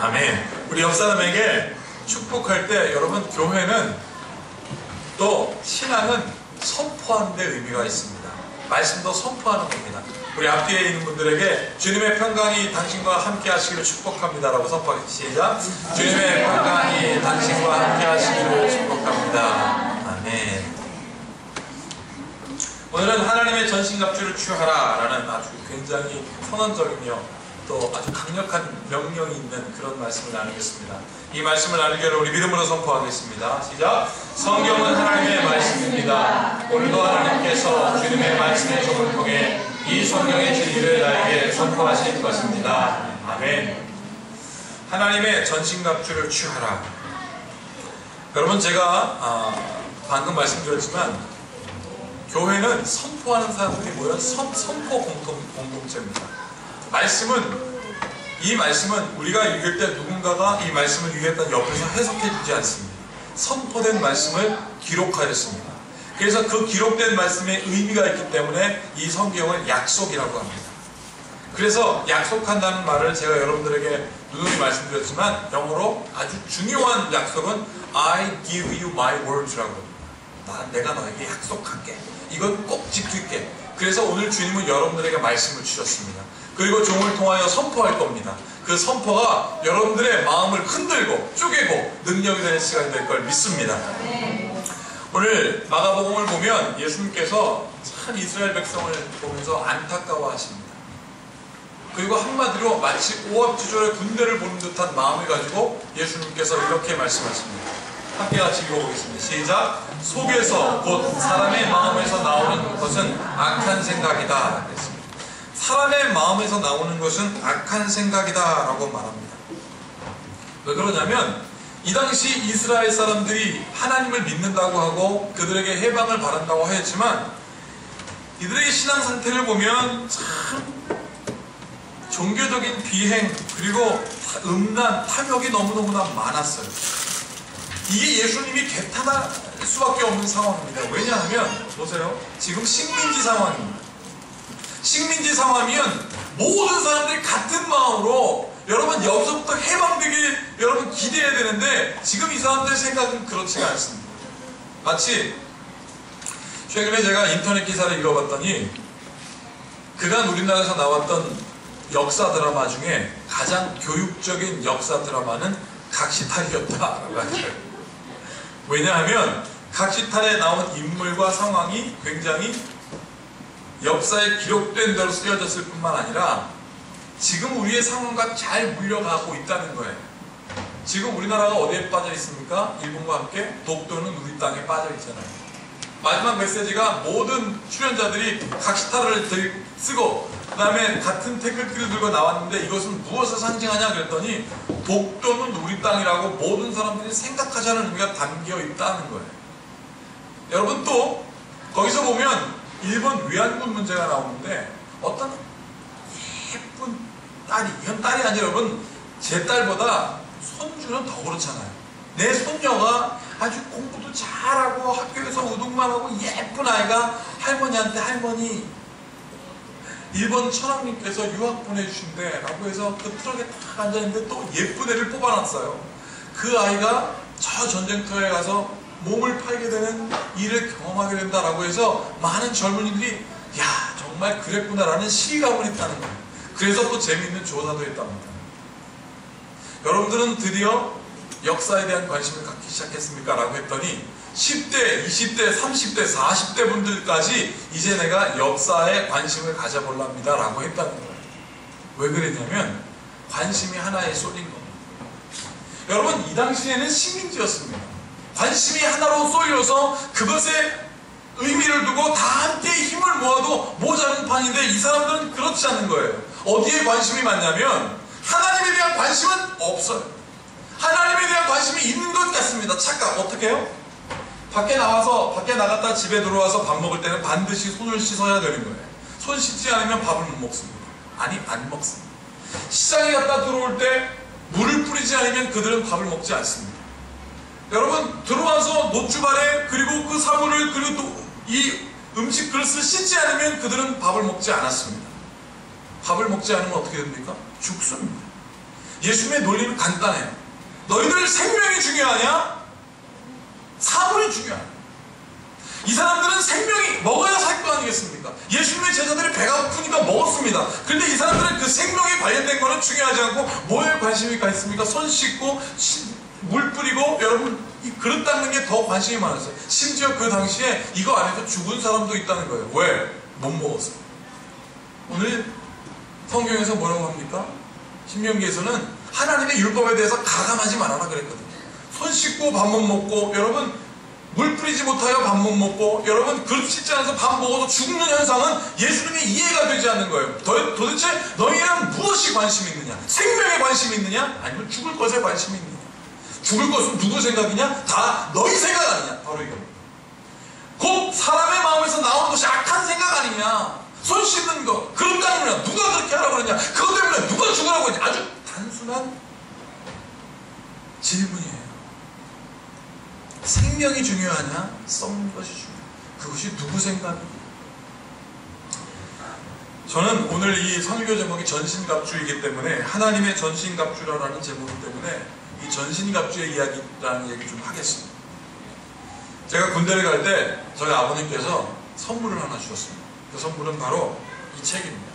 아멘. 우리 옆 사람에게 축복할 때 여러분, 교회는 또 신앙은 선포하는 데 의미가 있습니다. 말씀도 선포하는 겁니다. 우리 앞뒤에 있는 분들에게 주님의 평강이 당신과 함께 하시기를 축복합니다 라고 선포하겠습니다. 시작. 주님의 평강이 당신과 함께 하시기를 축복합니다. 아멘. 오늘은 하나님의 전신갑주를 취하라 라는 아주 굉장히 선언적이며 또 아주 강력한 명령이 있는 그런 말씀을 나누겠습니다. 이 말씀을 나누기 위해 우리 믿음으로 선포하겠습니다. 시작. 성경은 하나님의 말씀입니다. 오늘도 하나님께서 주님의 말씀의 종을 통해 이 성경의 진리를 나에게 선포하실 것입니다. 아멘. 하나님의 전신갑주를 취하라. 여러분, 제가 방금 말씀드렸지만 교회는 선포하는 사람들이 모여 선포 공동체입니다. 이 말씀은 우리가 읽을 때 누군가가 이 말씀을 위했던 옆에서 해석해 주지 않습니다. 선포된 말씀을 기록하였습니다. 그래서 그 기록된 말씀에 의미가 있기 때문에 이 성경을 약속이라고 합니다. 그래서 약속한다는 말을 제가 여러분들에게 누누이 말씀드렸지만 영어로 아주 중요한 약속은 I give you my words라고 합니다. 내가 너에게 약속할게. 이건 꼭 지킬게. 그래서 오늘 주님은 여러분들에게 말씀을 주셨습니다. 그리고 종을 통하여 선포할 겁니다. 그 선포가 여러분들의 마음을 흔들고 쪼개고 능력이 되는 시간이 될 걸 믿습니다. 오늘 마가복음을 보면 예수님께서 참 이스라엘 백성을 보면서 안타까워하십니다. 그리고 한마디로 마치 오합지졸의 군대를 보는 듯한 마음을 가지고 예수님께서 이렇게 말씀하십니다. 함께 같이 읽어보겠습니다. 시작. 속에서 곧 사람의 마음에서 나오는 것은 악한 생각이다. 그랬습니다. 사람의 마음에서 나오는 것은 악한 생각이다 라고 말합니다. 왜 그러냐면 이 당시 이스라엘 사람들이 하나님을 믿는다고 하고 그들에게 해방을 바란다고 하였지만 이들의 신앙 상태를 보면 참 종교적인 비행 그리고 음란, 탐욕이 너무너무나 많았어요. 이게 예수님이 개탄할 수밖에 없는 상황입니다. 왜냐하면 보세요. 지금 식민지 상황입니다. 식민지 상황이면 모든 사람들이 같은 마음으로 여러분 여기서부터 해방되길 여러분 기대해야 되는데 지금 이 사람들의 생각은 그렇지가 않습니다. 마치 최근에 제가 인터넷 기사를 읽어봤더니 그간 우리나라에서 나왔던 역사 드라마 중에 가장 교육적인 역사 드라마는 각시탈이었다라고 하더라고요. 왜냐하면 각시탈에 나온 인물과 상황이 굉장히 역사에 기록된 대로 쓰여졌을 뿐만 아니라 지금 우리의 상황과 잘 물려가고 있다는 거예요. 지금 우리나라가 어디에 빠져 있습니까? 일본과 함께 독도는 우리 땅에 빠져 있잖아요. 마지막 메시지가 모든 출연자들이 각시탈을 쓰고 그 다음에 같은 태극기를 들고 나왔는데 이것은 무엇을 상징하냐 그랬더니 독도는 우리 땅이라고 모든 사람들이 생각하자는 의미가 담겨 있다는 거예요. 여러분 또 거기서 보면 일본 위안군 문제가 나오는데 어떤 예쁜 딸이, 이건 딸이 아니라 여러분 제 딸보다 손주는 더 그렇잖아요. 내 손녀가 아주 공부도 잘하고 학교에서 우등만 하고 예쁜 아이가 할머니한테 할머니 일본 천황님께서 유학 보내주신대 라고 해서 그 트럭에 딱 앉아있는데 또 예쁜 애를 뽑아놨어요. 그 아이가 저 전쟁터에 가서 몸을 팔게 되는 일을 경험하게 된다라고 해서 많은 젊은이들이 야 정말 그랬구나라는 실감을 했다는 거예요. 그래서 또 재미있는 조사도 했답니다. 여러분들은 드디어 역사에 대한 관심을 갖기 시작했습니까? 라고 했더니 10대, 20대, 30대, 40대 분들까지 이제 내가 역사에 관심을 가져볼랍니다 라고 했다는 거예요. 왜 그랬냐면 관심이 하나에 쏠린 겁니다. 여러분 이 당시에는 식민지였습니다. 관심이 하나로 쏠려서 그것에 의미를 두고 다 함께 힘을 모아도 모자른 판인데 이 사람들은 그렇지 않은 거예요. 어디에 관심이 많냐면 하나님에 대한 관심은 없어요. 하나님에 대한 관심이 있는 것 같습니다. 착각. 어떻게 해요? 밖에 나갔다 집에 들어와서 밥 먹을 때는 반드시 손을 씻어야 되는 거예요. 손 씻지 않으면 밥을 못 먹습니다. 아니 안 먹습니다. 시장에 갔다 들어올 때 물을 뿌리지 않으면 그들은 밥을 먹지 않습니다. 여러분 들어와서 노추발에 그리고 그 사물을 그리고 또 이 음식 그릇을 씻지 않으면 그들은 밥을 먹지 않았습니다. 밥을 먹지 않으면 어떻게 됩니까? 죽습니다. 예수님의 논리는 간단해요. 너희들 생명이 중요하냐? 사물이 중요하냐? 이 사람들은 생명이 먹어야 살 거 아니겠습니까? 예수님의 제자들이 배가 고프니까 먹었습니다. 그런데 이 사람들은 그 생명에 관련된 거는 중요하지 않고 뭐에 관심이 가 있습니까? 손 씻고 물 뿌리고 여러분 이 그릇 닦는 게 더 관심이 많았어요. 심지어 그 당시에 이거 안에서 죽은 사람도 있다는 거예요. 왜? 못 먹었어. 오늘 성경에서 뭐라고 합니까? 신명기에서는 하나님의 율법에 대해서 가감하지 말아라 그랬거든요. 손 씻고 밥 못 먹고 여러분 물 뿌리지 못하여 밥 못 먹고 여러분 그릇 씻지 않아서 밥 먹어도 죽는 현상은 예수님이 이해가 되지 않는 거예요. 도대체 너희는 무엇이 관심이 있느냐? 생명에 관심이 있느냐? 아니면 죽을 것에 관심이 있느냐? 죽을 것은 누구 생각이냐? 다 너희 생각 아니냐? 바로 이겁니다. 곧 사람의 마음에서 나오는 것이 악한 생각 아니냐? 손 씻는 거, 그릇 닦는 거 누가 그렇게 하라고 그러냐? 그것 때문에 누가 죽으라고 했냐? 아주 단순한 질문이에요. 생명이 중요하냐? 썩는 것이 중요하냐? 그것이 누구 생각이냐? 저는 오늘 이 설교 제목이 전신갑주이기 때문에 하나님의 전신갑주라는 제목 때문에 이 전신갑주의 이야기라는 얘기 좀 하겠습니다. 제가 군대를 갈 때 저희 아버님께서 선물을 하나 주셨습니다. 그 선물은 바로 이 책입니다.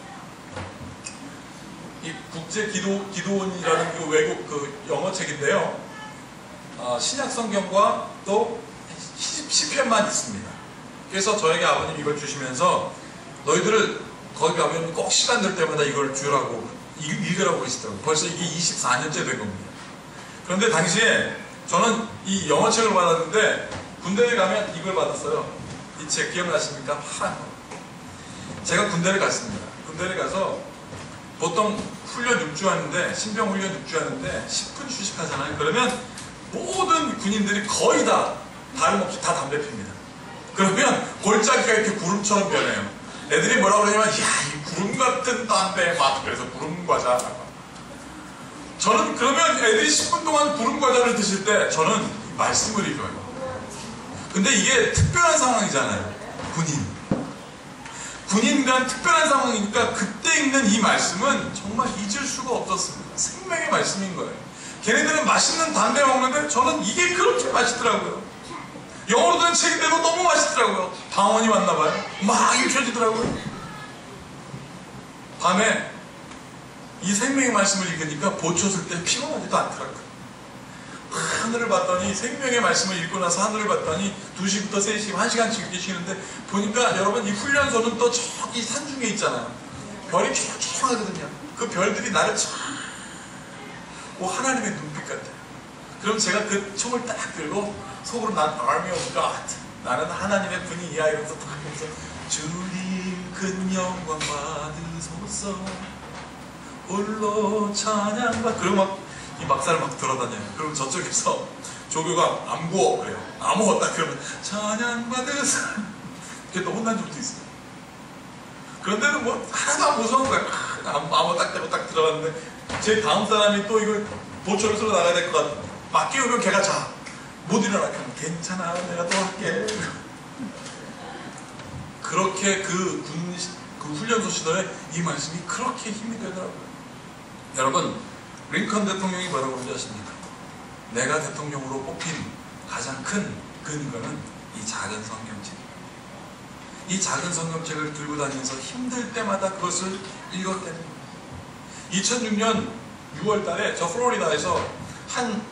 이 국제기도원이라는 그 외국 그 영어 책인데요. 신약 성경과 또 시편만 있습니다. 그래서 저에게 아버님 이걸 주시면서 너희들을 거기 가면 꼭 시간 될 때마다 이걸 주라고 읽으라고 하시더라고요. 벌써 이게 24년째 된 겁니다. 그런데 당시에 저는 이 영어 책을 받았는데 군대에 가면 이걸 받았어요. 이 책 기억나십니까? 파란 거. 제가 군대를 갔습니다. 군대를 가서 보통 훈련 6주 하는데 신병 훈련 6주 하는데 10분 휴식하잖아요. 그러면 모든 군인들이 거의 다 다름없이 다 담배 핍니다. 그러면 골짜기가 이렇게 구름처럼 변해요. 애들이 뭐라고 그러냐면 야, 이 구름 같은 담배 맛. 그래서 구름 과자. 저는 그러면 애들이 10분 동안 구름 과자를 드실 때 저는 말씀을 읽어요. 근데 이게 특별한 상황이잖아요. 군인간 특별한 상황이니까 그때 읽는 이 말씀은 정말 잊을 수가 없었습니다. 생명의 말씀인 거예요. 걔네들은 맛있는 담배 먹는데 저는 이게 그렇게 맛있더라고요. 영어로 된 책인데도 너무 맛있더라고요. 방언이 왔나봐요. 막 읽혀지더라고요. 밤에 이 생명의 말씀을 읽으니까 보초설 때 피곤하지도 않더라고요. 하늘을 봤더니 생명의 말씀을 읽고 나서 하늘을 봤더니 2시부터 3시 1시간씩 이렇게 쉬는데 보니까 여러분 이 훈련소는 또 저기 산 중에 있잖아요. 별이 촉촉하거든요. 그 별들이 나를 하나님의 눈빛 같아요. 그럼 제가 그 총을 딱 들고 속으로 난 Army of God, 나는 하나님의 군인이야 이러면서 딱 보면서 주님 큰 영광 받으소서 홀로 찬양받. 그리고 막 이 막사를 막 돌아다녀요. 그럼 저쪽에서 조교가 안 구워 그래요. 아무것도 그러면 찬양받으소. 그게 또 혼난 적도 있어요. 그런데는 뭐 하나도 안 무서운 거야. 아무 딱 대고 딱 들어갔는데 제 다음 사람이 또 이걸 보초를 쓰러 나가야 될 것 같아. 막 깨우면 걔가 자. 못 일어나. 그럼 괜찮아. 내가 또 할게. 그렇게 그 훈련소 시절에 이 말씀이 그렇게 힘이 되더라고요. 여러분, 링컨 대통령이 뭐라고 그러지 아십니까? 내가 대통령으로 뽑힌 가장 큰 근거는 이 작은 성경책. 이 작은 성경책을 들고 다니면서 힘들 때마다 그것을 읽었다는 겁니다. 2006년 6월 달에 저 플로리다에서 한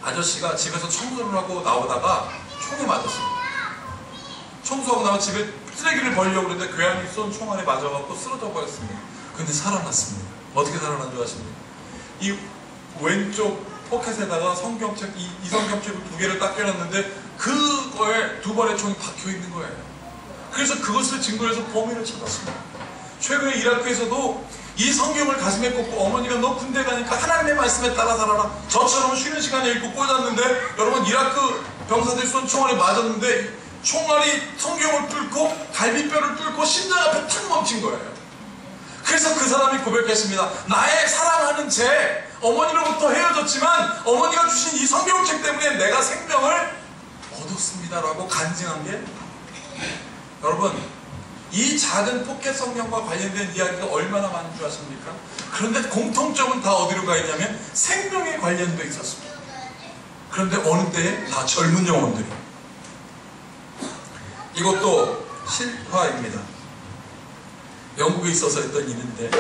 아저씨가 집에서 청소를 하고 나오다가 총에 맞았습니다. 청소하고 나와 집에 쓰레기를 버리려고 그랬는데 괴한이 쏜 총알에 맞아갖고 쓰러져 버렸습니다. 근데 살아났습니다. 어떻게 살아난 줄 아십니까? 이 왼쪽 포켓에다가 성경책, 이 성경책을 2개를 딱 껴놨는데 그거에 2발의 총이 박혀있는 거예요. 그래서 그것을 증거해서 범인을 찾았습니다. 최근에 이라크에서도 이 성경을 가슴에 꽂고 어머니가 너 군대 가니까 하나님의 말씀에 따라 살아라. 저처럼 쉬는 시간에 읽고 꽂았는데 여러분 이라크 병사들이 쏜 총알에 맞았는데 총알이 성경을 뚫고 갈비뼈를 뚫고 심장 앞에 탁 멈춘 거예요. 그래서 그 사람이 고백했습니다. 나의 사랑하는 제 어머니로부터 헤어졌지만 어머니가 주신 이 성경책 때문에 내가 생명을 얻었습니다라고 간증한 게 여러분 이 작은 포켓 성경과 관련된 이야기가 얼마나 많은 줄 아십니까? 그런데 공통점은 다 어디로 가 있냐면 생명에 관련돼 있었습니다. 그런데 어느 때에 다 젊은 영혼들이. 이것도 실화입니다. 영국에 있어서 했던 일인데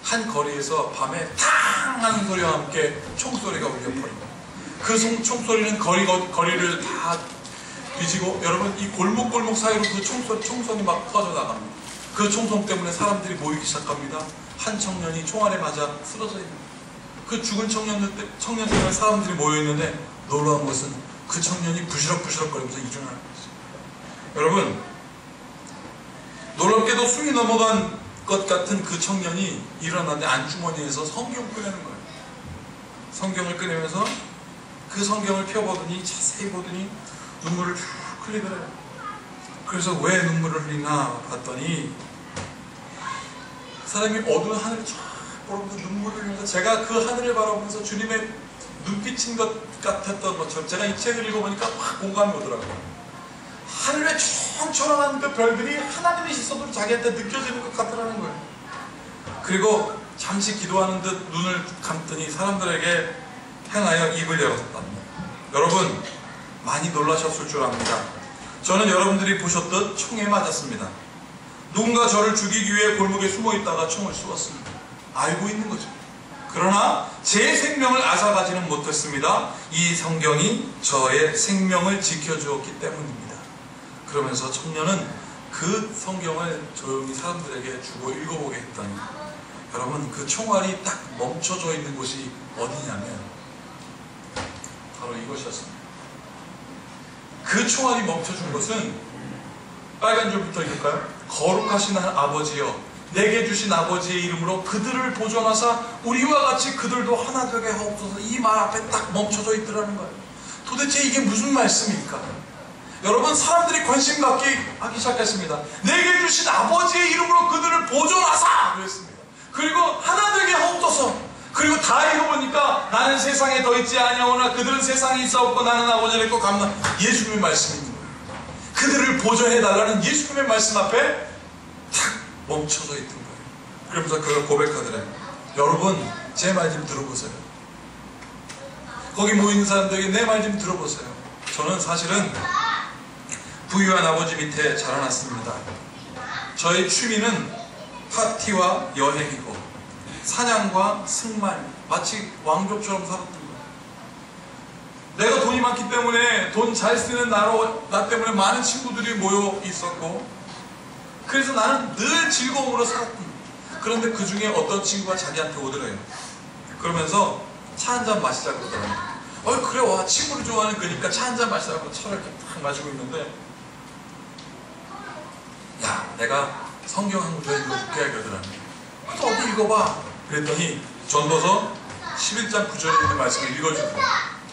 한 거리에서 밤에 탕 하는 소리와 함께 총소리가 울려버리고 그 총소리는 거리를 다 뒤지고 여러분 이 골목골목 사이로 그 총성이 막 퍼져나갑니다. 그 총성 때문에 사람들이 모이기 시작합니다. 한 청년이 총알에 맞아 쓰러져 있는 그 죽은 청년 때문에 사람들이 모여있는데 놀라운 것은 그 청년이 부시럭부시럭거리면서 일어나는 것입니다. 여러분 놀랍게도 숨이 넘어간 것 같은 그 청년이 일어났는데 안주머니에서 성경을 꺼내는 거예요. 성경을 꺼내면서 그 성경을 펴보더니 자세히 보더니 눈물을 쭉 흘리더래요. 그래서 왜 눈물을 흘리나 봤더니 사람이 어두운 하늘을 쫙 보면서 눈물을 흘리면서 제가 그 하늘을 바라보면서 주님의 눈빛인 것 같았던 것처럼 제가 이 책을 읽어보니까 확 공감이 오더라고요. 하늘에 초롱초롱한 그 별들이 하나님의 시선으로 자기한테 느껴지는 것 같더라는 거예요. 그리고 잠시 기도하는 듯 눈을 감더니 사람들에게 향하여 입을 열었답니다. 여러분 많이 놀라셨을 줄 압니다. 저는 여러분들이 보셨듯 총에 맞았습니다. 누군가 저를 죽이기 위해 골목에 숨어있다가 총을 쏘았습니다. 알고 있는 거죠. 그러나 제 생명을 앗아가지는 못했습니다. 이 성경이 저의 생명을 지켜주었기 때문입니다. 그러면서 청년은 그 성경을 조용히 사람들에게 주고 읽어보게 했더니 여러분 그 총알이 딱 멈춰져 있는 곳이 어디냐면 바로 이것이었습니다. 그 총알이 멈춰준 것은 빨간 줄부터 읽을까요? 거룩하신 아버지여 내게 주신 아버지의 이름으로 그들을 보존하사 우리와 같이 그들도 하나 되게 하옵소서. 이 말 앞에 딱 멈춰져 있더라는 거예요. 도대체 이게 무슨 말씀입니까? 여러분 사람들이 관심 갖기 하기 시작했습니다. 내게 주신 아버지의 이름으로 그들을 보존하사 그랬습니다. 그리고 하나 되게 하옵소서. 그리고 다 읽어보니까 나는 세상에 더 있지 아니하오나 그들은 세상에 있사옵고 나는 아버지를 있고 감나 예수님의 말씀이 있는 거예요. 그들을 보존해달라는 예수님의 말씀 앞에 탁 멈춰져 있던 거예요. 그러면서 그걸 고백하더래요. 여러분 제 말 좀 들어보세요. 거기 모이는 사람들에게 내 말 좀 들어보세요. 저는 사실은 부유한 아버지 밑에 자라났습니다. 저의 취미는 파티와 여행이고 사냥과 승만, 마치 왕족처럼 살았던 거예요. 내가 돈이 많기 때문에 돈 잘 쓰는 나 때문에 많은 친구들이 모여 있었고 그래서 나는 늘 즐거움으로 살았던 거예요. 그런데 그 중에 어떤 친구가 자기한테 오더래요. 그러면서 차 한잔 마시자 그러더라고요. 그래 와 친구를 좋아하는 거니까 차 한잔 마시자고 차를 이렇게 딱 마시고 있는데 야 내가 성경 한 구절 읽어줄게 그러더라고요. 그래서 어디 읽어봐 그랬더니 전도서 11장 9절에 있는 말씀을 읽어주더라고요.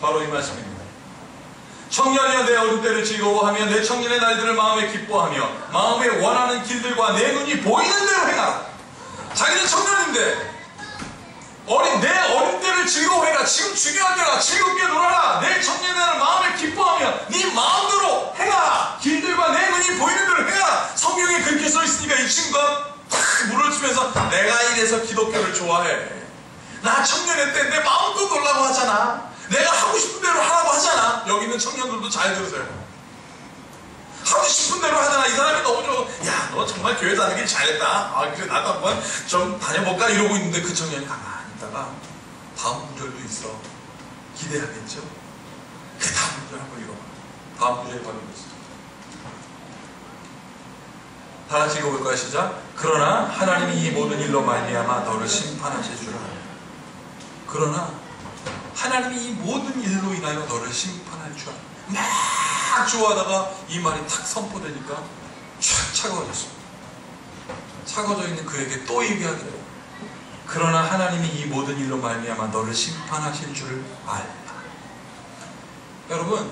바로 이 말씀입니다. 청년이여 내 어린 때를 즐거워하며 내 청년의 날들을 마음에 기뻐하며 마음에 원하는 길들과 내 눈이 보이는 대로 행하라. 자기는 청년인데 내 어린 때를 즐거워해라. 지금 중요한 때라. 즐겁게 놀아라. 내 청년의 날을 마음에 기뻐하며 네 마음대로 행하라. 길들과 내 눈이 보이는 대로 행하라. 성경에 그렇게 써있으니까 이 친구가 탁 물을 치면서 내가 이래서 기독교를 좋아해. 나 청년의 때 내 마음껏 놀라고 하잖아. 내가 하고 싶은 대로 하라고 하잖아. 여기 있는 청년들도 잘 들으세요. 하고 싶은 대로 하잖아. 이 사람이 너무 좋아. 야 너 정말 교회 다니길 잘했다. 그래 나도 한번 좀 다녀볼까 이러고 있는데 그 청년이 가만히 있다가 다음 구절도 있어. 기대하겠죠? 그 다음 구절 한번 읽어봐. 다음 구절이 바로 이거죠. 다 같이 읽어볼까요? 시작. 그러나 하나님이 이 모든 일로 말미암아 너를 심판하실 줄 알아. 그러나 하나님이 이 모든 일로 인하여 너를 심판할 줄 알아. 막 좋아하다가 이 말이 탁 선포되니까 촥 차가워졌습니다. 차가워져 있는 그에게 또 얘기하기를 그러나 하나님이 이 모든 일로 말미암아 너를 심판하실 줄 알라. 여러분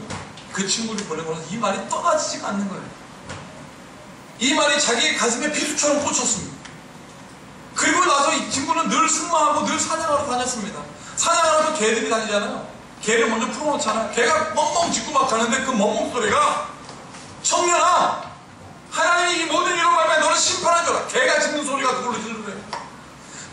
그 친구를 보내고 나서 이 말이 떠나지지가 않는 거예요. 이 말이 자기 가슴에 피수처럼 꽂혔습니다. 그리고 나서 이 친구는 늘 승마하고 늘 사냥하러 다녔습니다. 사냥하러 개들이 다니잖아요. 개를 먼저 풀어놓잖아요. 개가 멍멍 짖고 막 가는데 그 멍멍 소리가 청년아 하나님이 이 모든 일로 말미암아 너를 심판한 줄 알아. 개가 짖는 소리가 그걸로 들리래.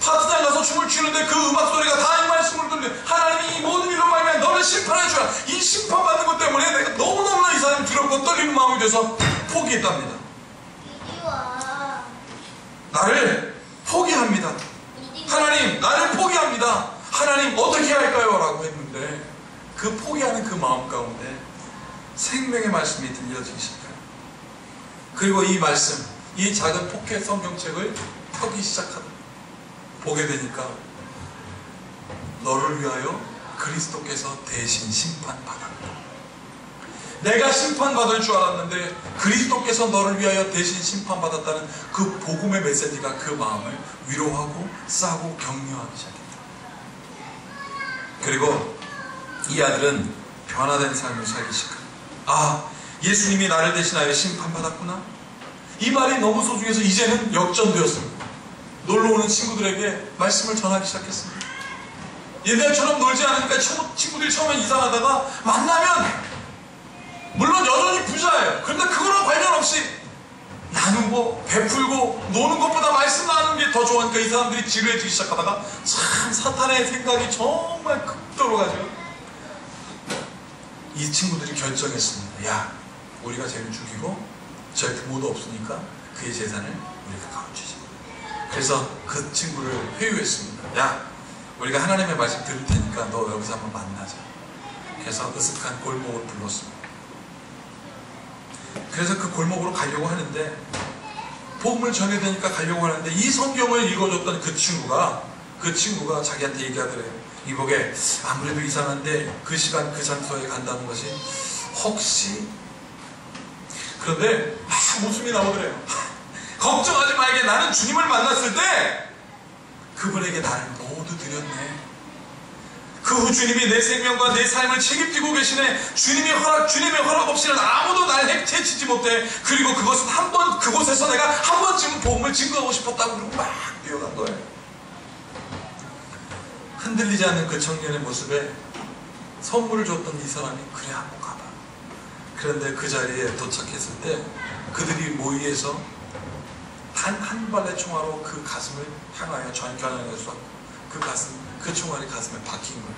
파트장 가서 춤을 추는데 그 음악 소리가 다 이 말씀을 들려. 하나님이 이 모든 일로 말미암아 너를 심판한 줄 알아. 이 심판받는 것 때문에 내가 너무너무나 이 사람이 두렵고 떨리는 마음이 돼서 포기했답니다. 나를 포기합니다. 하나님, 나를 포기합니다. 하나님, 어떻게 해야 할까요? 라고 했는데 그 포기하는 그 마음 가운데 생명의 말씀이 들려지기 시작해요. 그리고 이 말씀, 이 작은 포켓 성경책을 펴기 시작하다 보게 되니까 너를 위하여 그리스도께서 대신 심판받았다. 내가 심판받을 줄 알았는데 그리스도께서 너를 위하여 대신 심판받았다는 그 복음의 메시지가 그 마음을 위로하고 싸고 격려하기 시작했다. 그리고 이 아들은 변화된 삶을 살기 시작합니다. 아, 예수님이 나를 대신하여 심판받았구나. 이 말이 너무 소중해서 이제는 역전되었습니다. 놀러오는 친구들에게 말씀을 전하기 시작했습니다. 옛날처럼 놀지 않으니까 친구들이 처음엔 이상하다가 만나면 물론 여전히 부자예요. 그런데 그거랑 관련 없이 나누고 베풀고 노는 것보다 말씀 나누는 게 더 좋으니까 이 사람들이 지루해지기 시작하다가 참 사탄의 생각이 정말 극도로 가죠. 이 친구들이 결정했습니다. 야, 우리가 쟤를 죽이고 저희 부모도 없으니까 그의 재산을 우리가 가로주자. 그래서 그 친구를 회유했습니다. 야, 우리가 하나님의 말씀 들을 테니까 너 여기서 한번 만나자. 그래서 으슥한 골목을 불렀습니다. 그래서 그 골목으로 가려고 하는데 복음을 전해야 되니까 가려고 하는데 이 성경을 읽어줬던 그 친구가 자기한테 얘기하더래요. 이보게 아무래도 이상한데 그 시간 그 장소에 간다는 것이 혹시 그런데 웃음이 나오더래요. 걱정하지 말게. 나는 주님을 만났을 때 그분에게 나를 모두 드렸네. 그 후 주님이 내 생명과 내 삶을 책임지고 계시네. 주님의 허락 없이는 아무도 날 해치지 못해. 그리고 그것은 그곳에서 내가 한 번쯤은 복음을 증거하고 싶었다고 그러고 막 뛰어간 거예요. 흔들리지 않는 그 청년의 모습에 선물을 줬던 이 사람이 그래 한번 가봐. 그런데 그 자리에 도착했을 때 그들이 모의해서 단 한 발의 총알로 그 가슴을 향하여 겨냥해서 그 총알이 가슴에 박힌 거예요.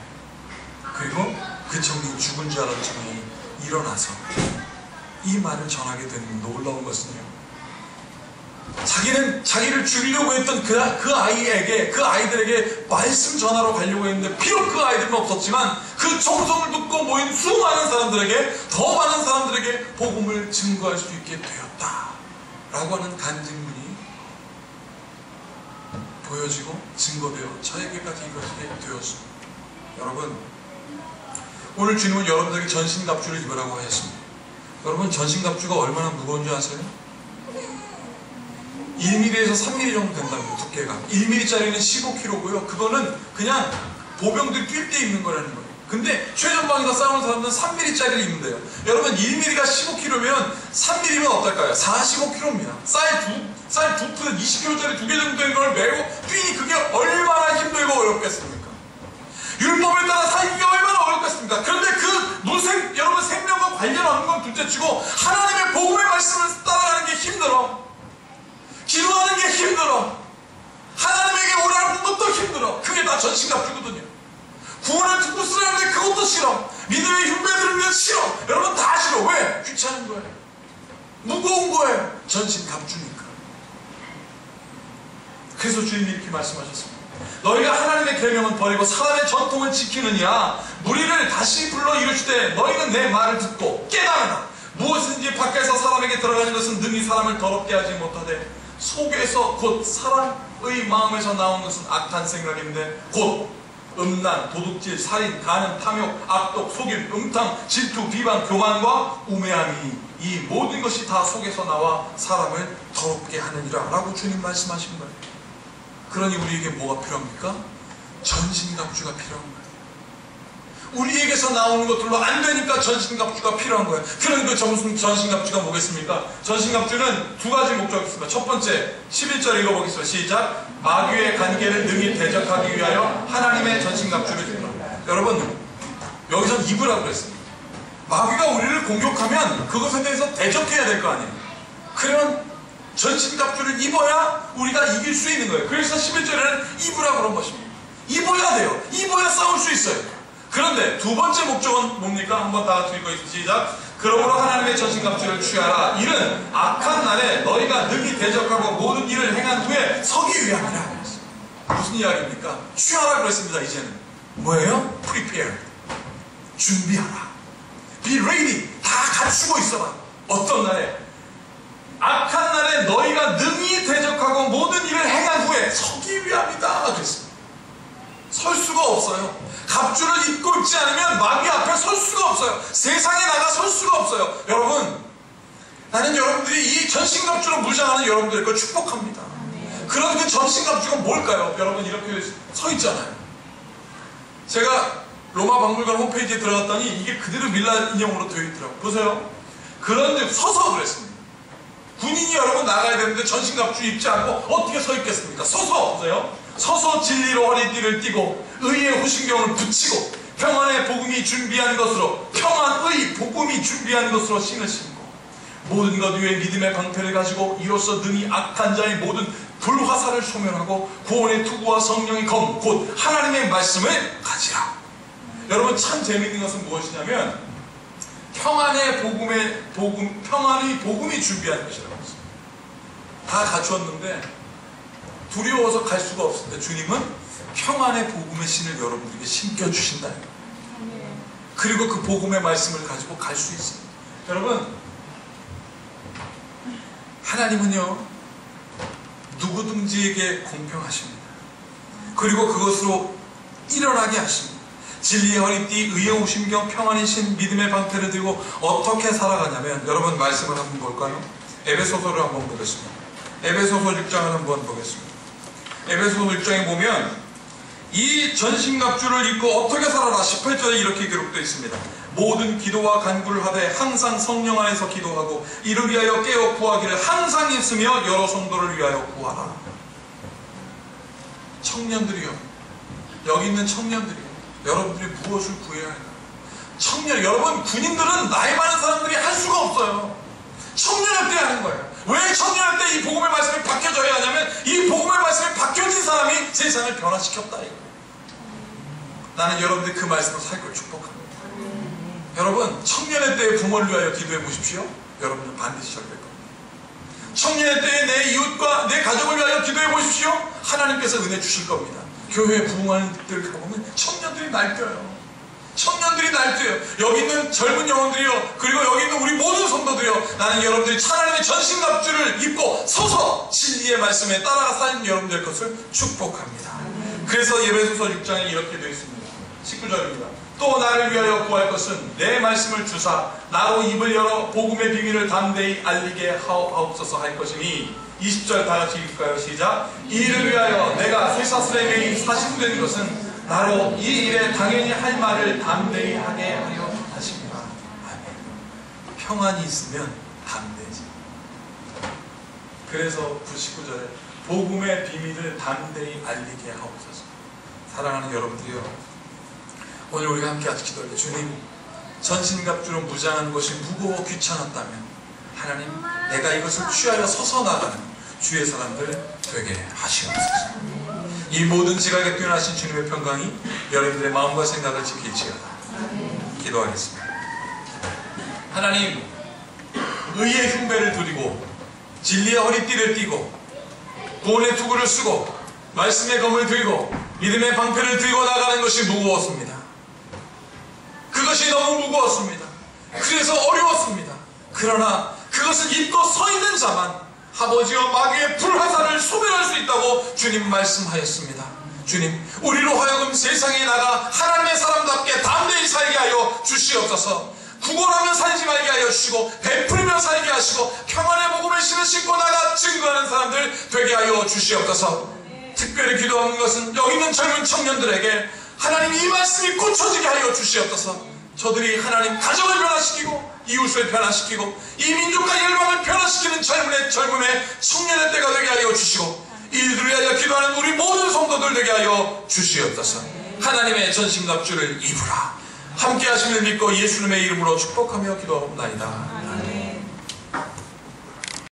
그리고 그 청년이 죽은 줄 알았던 청년이 일어나서 이 말을 전하게 된 놀라운 것은요, 자기를 죽이려고 했던 그 아이들에게 말씀 전하러 가려고 했는데 비록 그 아이들은 없었지만 그 정성을 듣고 모인 수많은 사람들에게, 더 많은 사람들에게 복음을 증거할 수 있게 되었다 라고 하는 간증문이 보여지고 증거되어 저에게까지 이것이 되었습니다. 여러분, 오늘 주님은 여러분들에게 전신갑주를 입으라고 하셨습니다. 여러분, 전신갑주가 얼마나 무거운 줄 아세요? 1mm에서 3mm 정도 된답니다. 두께가 1mm짜리는 15kg고요 그거는 그냥 보병들이 뛸 때 입는 거라는 거예요. 근데 최전방에서 싸우는 사람들은 3mm짜리를 입는데요. 여러분, 1mm가 15kg면 3mm면 어떨까요? 45kg입니다. 쌀 두 푼 20kg짜리 2개 정도 된 걸 메고 뛰니 그게 얼마나 힘들고 어렵겠습니까? 율법을 따라 살기가 얼마나 어렵겠습니까? 그런데 여러분 생명과 관련 없는 건 둘째치고 하나님의 복음의 말씀을 따라가는 게 힘들어. 기도하는 게 힘들어. 하나님에게 오라는 것도 힘들어. 그게 다 전신갑주거든요. 구원을 듣고 쓰라는데 그것도 싫어. 믿음의 흉배 들으면 싫어. 여러분 다 싫어. 왜? 귀찮은 거예요. 무거운 거예요. 전신갑주니까. 그래서 주님이 이렇게 말씀하셨습니다. 너희가 하나님의 계명은 버리고 사람의 전통을 지키느니라. 무리를 다시 불러 이르시되 너희는 내 말을 듣고 깨달으라. 무엇인지 밖에서 사람에게 들어가는 것은 능히 사람을 더럽게 하지 못하되 속에서 곧 사람의 마음에서 나온 것은 악한 생각인데 곧 음란, 도둑질, 살인, 간음, 탐욕, 악독, 속임, 음탕, 질투, 비방, 교만과 우매함이 이 모든 것이 다 속에서 나와 사람을 더럽게 하느니라 라고 주님 말씀하신 거예요. 그러니 우리에게 뭐가 필요합니까? 전신갑주가 필요한 거예요. 우리에게서 나오는 것들로 안 되니까 전신갑주가 필요한 거예요. 그런 그 전신갑주가 뭐겠습니까? 전신갑주는 두 가지 목적이 있습니다. 첫 번째, 11절 읽어보겠습니다. 시작. 마귀의 관계를 능히 대적하기 위하여 하나님의 전신갑주를 입으라. 여러분, 여기서 입으라고 그랬습니다. 마귀가 우리를 공격하면 그것에 대해서 대적해야 될 거 아니에요. 그런 전신갑주를 입어야 우리가 이길 수 있는 거예요. 그래서 11절에는 입으라 그런 것입니다. 입어야 돼요. 입어야 싸울 수 있어요. 그런데 두 번째 목적은 뭡니까? 한번 다 같이 읽고 시작. 그러므로 하나님의 전신갑주를 취하라. 이는 악한 날에 너희가 능히 대적하고 모든 일을 행한 후에 서기 위함이라. 무슨 이야기입니까? 취하라 그랬습니다. 이제는 뭐예요? Prepare. 준비하라. Be ready. 다 갖추고 있어라. 어떤 날에? 악한 날에 너희가 능히 대적하고 모든 일을 행한 후에 서기 위함이다 그랬습니다. 설 수가 없어요. 갑주를 입고 있지 않으면 마귀 앞에 설 수가 없어요. 세상에 나가 설 수가 없어요. 여러분, 나는 여러분들이 이 전신갑주로 무장하는 여러분들을 걸 축복합니다. 그런 그 전신갑주가 뭘까요? 여러분 이렇게 서 있잖아요. 제가 로마 박물관 홈페이지에 들어갔더니 이게 그대로 밀라 인형으로 되어 있더라고요. 보세요. 그런데 서서 그랬습니다. 군인이 여러분 나가야 되는데 전신갑주 입지 않고 어떻게 서 있겠습니까? 서서 보세요. 서서 진리로 허리띠를 띠고 의의 후신경을 붙이고 평안의 복음이 준비한 것으로 평안의 복음이 준비한 것으로 신을 신고 모든 것 위에 믿음의 방패를 가지고 이로써 능히 악한 자의 모든 불화살을 소멸하고 구원의 투구와 성령의 검 곧 하나님의 말씀을 가지라. 여러분 참 재미있는 것은 무엇이냐면 평안의 복음이 준비한 것이라고 했습니다. 다 갖추었는데 두려워서 갈 수가 없습니다. 주님은 평안의 복음의 신을 여러분들에게 심겨주신다. 그리고 그 복음의 말씀을 가지고 갈 수 있습니다. 여러분, 하나님은요 누구든지에게 공평하십니다. 그리고 그것으로 일어나게 하십니다. 진리의 허리띠, 의의 오심경, 평안의 신, 믿음의 방패를 들고 어떻게 살아가냐면 여러분 말씀을 한번 볼까요? 에베소서를 한번 보겠습니다. 에베소서 6장을 한번 보겠습니다. 에베소서 6장에 보면 이 전신갑주를 입고 어떻게 살아라 18절에 이렇게 기록되어 있습니다. 모든 기도와 간구를 하되 항상 성령 안에서 기도하고 이를 위하여 깨어 구하기를 항상 있으며 여러 성도를 위하여 구하라. 청년들이요, 여기 있는 청년들이요, 여러분들이 무엇을 구해야 할까요? 청년, 여러분 군인들은 나이 많은 사람들이 할 수가 없어요. 청년할 때 하는 거예요. 왜 청년할 때 이 복음의 말씀이 바뀌어져야 하냐면 이 복음의 말씀이 바뀌어진 사람이 세상을 변화시켰다 이거. 나는 여러분들이 그 말씀으로 살 걸 축복합니다. 여러분 청년의 때에 부모를 위하여 기도해 보십시오. 여러분은 반드시 잘 될 겁니다. 청년의 때에 내 이웃과 내 가족을 위하여 기도해 보십시오. 하나님께서 은혜 주실 겁니다. 교회에 부흥하는 데를 가보면 청년들이 날뛰어요. 청년들이 날뛰어요. 여기 있는 젊은 영혼들이요, 그리고 여기 있는 우리 모든 성도들이요, 나는 여러분들이 하나님의 전신갑주를 입고 서서 진리의 말씀에 따라가 사는 여러분들 것을 축복합니다. 그래서 예배소서 6장에 이렇게 되어 있습니다. 19절입니다. 또 나를 위하여 구할 것은 내 말씀을 주사 나로 입을 열어 복음의 비밀을 담대히 알리게 하옵소서 할 것이니 20절 다 같이 읽을까요? 시작. 이 일을 위하여 내가 쇠사슬에게 사신된 것은 나로 이 일에 당연히 할 말을 담대히 하게 하려 하십니다. 아멘. 평안이 있으면 담대지. 그래서 99절에 복음의 비밀을 담대히 알리게 하옵소서. 사랑하는 여러분들이요, 오늘 우리가 함께 같이 기도할 때 주님, 전신갑주로 무장하는 것이 무거워 귀찮았다면 하나님, 내가 이것을 취하여 서서 나가는 주의 사람들 되게 하시옵소서. 이 모든 지각에 뛰어나신 주님의 평강이 여러분들의 마음과 생각을 지킬지어다. 기도하겠습니다. 하나님, 의의 흉배를 두리고 진리의 허리띠를 띠고 구원의 투구를 쓰고 말씀의 검을 들고 믿음의 방패를 들고 나가는 것이 무거웠습니다. 그것이 너무 무거웠습니다. 그래서 어려웠습니다. 그러나 그것을 입고 서 있는 자만 아버지와 마귀의 불화살을 소멸할 수 있다고 주님 말씀하였습니다. 주님, 우리로 하여금 세상에 나가 하나님의 사람답게 담대히 살게 하여 주시옵소서. 구걸하며 살지 말게 하여 주시고 베풀며 살게 하시고 평안의 복음의 신을 신고 나가 증거하는 사람들 되게 하여 주시옵소서. 특별히 기도하는 것은 여기 있는 젊은 청년들에게 하나님 이 말씀이 꽂혀지게 하여 주시옵소서. 저들이 하나님 가정을 변화시키고 이웃을 변화시키고 이 민족과 열방을 변화시키는 젊음의 청년의 때가 되게 하여 주시고 이들을 위하여 기도하는 우리 모든 성도들 되게 하여 주시옵소서. 하나님의 전신갑주를 입으라. 함께 하심을 믿고 예수님의 이름으로 축복하며 기도하옵나이다.